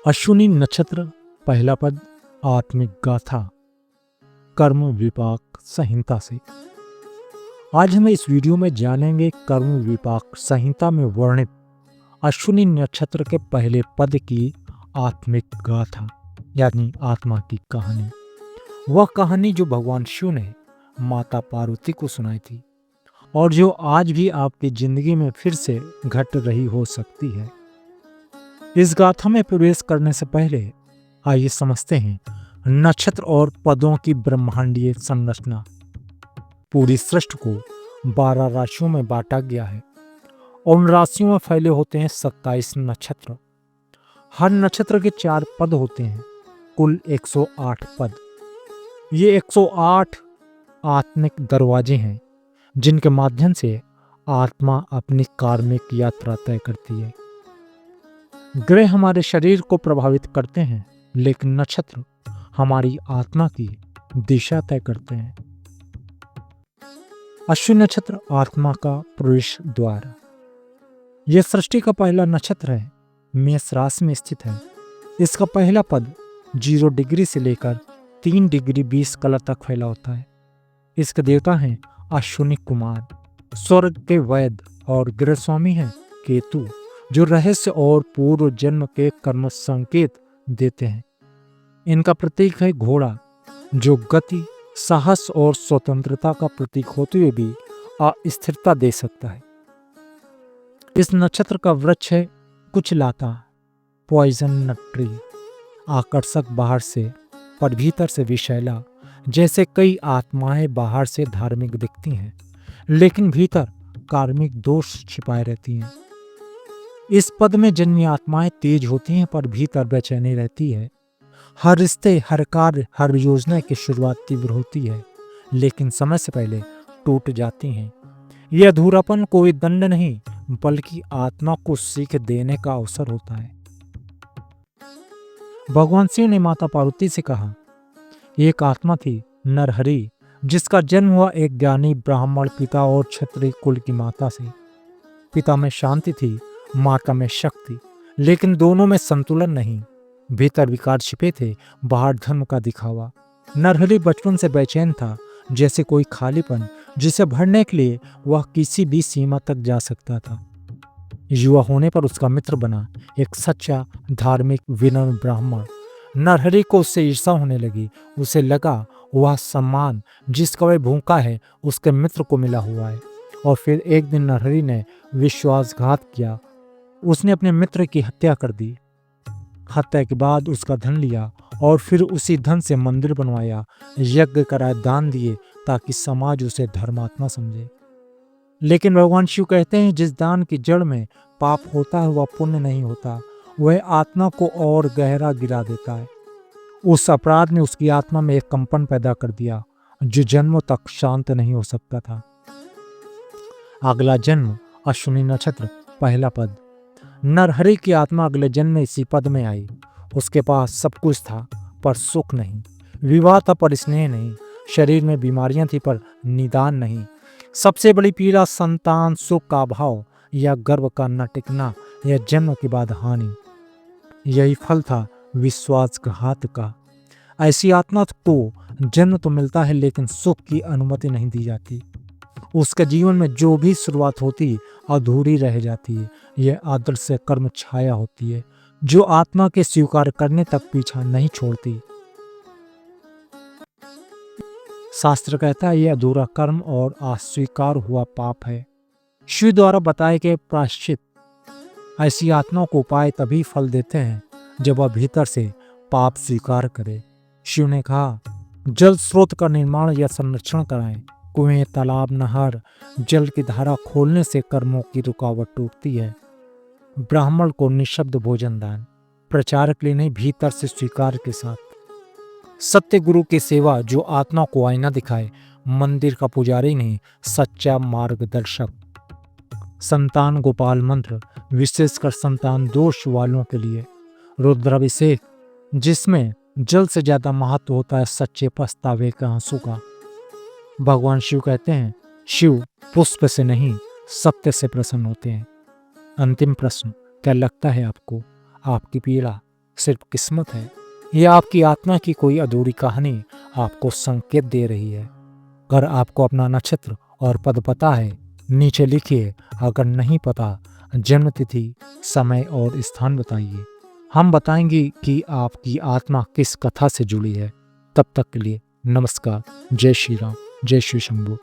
अश्विनी नक्षत्र पहला पद आत्मिक गाथा कर्म विपाक संहिता से। आज हम इस वीडियो में जानेंगे कर्म विपाक संहिता में वर्णित अश्विनी नक्षत्र के पहले पद की आत्मिक गाथा यानी आत्मा की कहानी। वह कहानी जो भगवान शिव ने माता पार्वती को सुनाई थी और जो आज भी आपकी जिंदगी में फिर से घट रही हो सकती है। इस गाथा में प्रवेश करने से पहले आइए समझते हैं नक्षत्र और पदों की ब्रह्मांडीय संरचना। पूरी सृष्टि को 12 राशियों में बांटा गया है और उन राशियों में फैले होते हैं 27 नक्षत्र। हर नक्षत्र के 4 पद होते हैं, कुल 108 पद। ये 108 आत्मिक दरवाजे हैं जिनके माध्यम से आत्मा अपनी कार्मिक यात्रा तय करती है। ग्रह हमारे शरीर को प्रभावित करते हैं, लेकिन नक्षत्र हमारी आत्मा की दिशा तय करते हैं। अश्विनी नक्षत्र आत्मा का प्रवेश द्वार। यह सृष्टि का पहला नक्षत्र है, मेष राशि में स्थित है। इसका पहला पद 0 डिग्री से लेकर 3 डिग्री 20 कला तक फैला होता है। इसके देवता हैं अश्विनी कुमार, स्वर्ग के वैद्य और ग्रह स्वामी हैं केतु, जो रहस्य और पूर्व जन्म के कर्म संकेत देते हैं। इनका प्रतीक है घोड़ा, जो गति, साहस और स्वतंत्रता का प्रतीक होते हुए भी अस्थिरता दे सकता है। इस नक्षत्र का वृक्ष है कुचलाता, पॉइजन नट ट्री। आकर्षक बाहर से पर भीतर से विषैला। जैसे कई आत्माएं बाहर से धार्मिक दिखती हैं, लेकिन भीतर कार्मिक दोष छिपाए रहती हैं। इस पद में जन्मी आत्माएं तेज होती हैं पर भीतर बेचैनी रहती है। हर रिश्ते, हर कार्य, हर योजना की शुरुआत तीव्र होती है, लेकिन समय से पहले टूट जाती हैं। यह अधूरापन कोई दंड नहीं, बल्कि आत्मा को सीख देने का अवसर होता है। भगवान शिव ने माता पार्वती से कहा, एक आत्मा थी नरहरि, जिसका जन्म हुआ एक ज्ञानी ब्राह्मण पिता और क्षत्रिय कुल की माता से। पिता में शांति थी, माता में शक्ति, लेकिन दोनों में संतुलन नहीं। भीतर विकार छिपे थे, बाहर धर्म का दिखावा। नरहरि बचपन से बेचैन था, जैसे कोई खालीपन जिसे भरने के लिए वह किसी भी सीमा तक जा सकता था। युवा होने पर उसका मित्र बना एक सच्चा धार्मिक विनम्र ब्राह्मण। नरहरि को उससे ईर्ष्या होने लगी। उसे लगा वह सम्मान जिसका वह भूखा है उसके मित्र को मिला हुआ है। और फिर एक दिन नरहरि ने विश्वासघात किया। उसने अपने मित्र की हत्या कर दी। हत्या के बाद उसका धन लिया और फिर उसी धन से मंदिर बनवाया, यज्ञ कराए, दान दिए, ताकि समाज उसे धर्मात्मा समझे। लेकिन भगवान शिव कहते हैं, जिस दान की जड़ में पाप होता है वह पुण्य नहीं होता, वह आत्मा को और गहरा गिरा देता है। उस अपराध ने उसकी आत्मा में एक कंपन पैदा कर दिया जो जन्मों तक शांत नहीं हो सकता था। अगला जन्म अश्विनी नक्षत्र पहला पद। नरहरि की आत्मा अगले जन्म में इसी पद में आई। उसके पास सब कुछ था पर सुख नहीं, विवाह था पर स्नेह नहीं, शरीर में बीमारियां थी पर निदान नहीं। सबसे बड़ी पीड़ा संतान सुख का अभाव या गर्भ का न टिकना या जन्म के बाद हानि। यही फल था विश्वासघात का। ऐसी आत्मा को जन्म तो मिलता है, लेकिन सुख की अनुमति नहीं दी जाती। उसके जीवन में जो भी शुरुआत होती अधूरी रह जाती है। यह आदर्श से कर्म छाया होती है, जो आत्मा के स्वीकार करने तक पीछा नहीं छोड़ती। शास्त्र कहता है यह अधूरा कर्म और अस्वीकार हुआ पाप है। शिव द्वारा बताए गए प्रायश्चित ऐसी आत्माओं को उपाय तभी फल देते हैं जब वह भीतर से पाप स्वीकार करे। शिव ने कहा, जल स्रोत का निर्माण या संरक्षण कराएं। कुएं, तालाब, नहर, जल की धारा खोलने से कर्मों की रुकावट टूटती है। ब्राह्मण को निःशब्द भोजन दान, प्रचार के लिए नहीं, भीतर से स्वीकार के साथ। सत्य गुरु की सेवा जो आत्मा को आईना दिखाए, मंदिर का पुजारी नहीं, सच्चा मार्गदर्शक। संतान गोपाल मंत्र, विशेषकर संतान दोष वालों के लिए। रुद्राभिषेक, जिसमें जल से ज्यादा महत्व होता है सच्चे पछतावे के आंसू का। भगवान शिव कहते हैं, शिव पुष्प से नहीं सत्य से प्रसन्न होते हैं। अंतिम प्रश्न, क्या लगता है आपको आपकी पीड़ा सिर्फ किस्मत है। यह आपकी आत्मा की कोई अधूरी कहानी आपको संकेत दे रही है। अगर आपको अपना नक्षत्र और पद पता है, नीचे लिखिए। अगर नहीं पता, जन्म तिथि, समय और स्थान बताइए। हम बताएंगे कि आपकी आत्मा किस कथा से जुड़ी है। तब तक के लिए नमस्कार। जय श्री राम, जय श्री शंभू।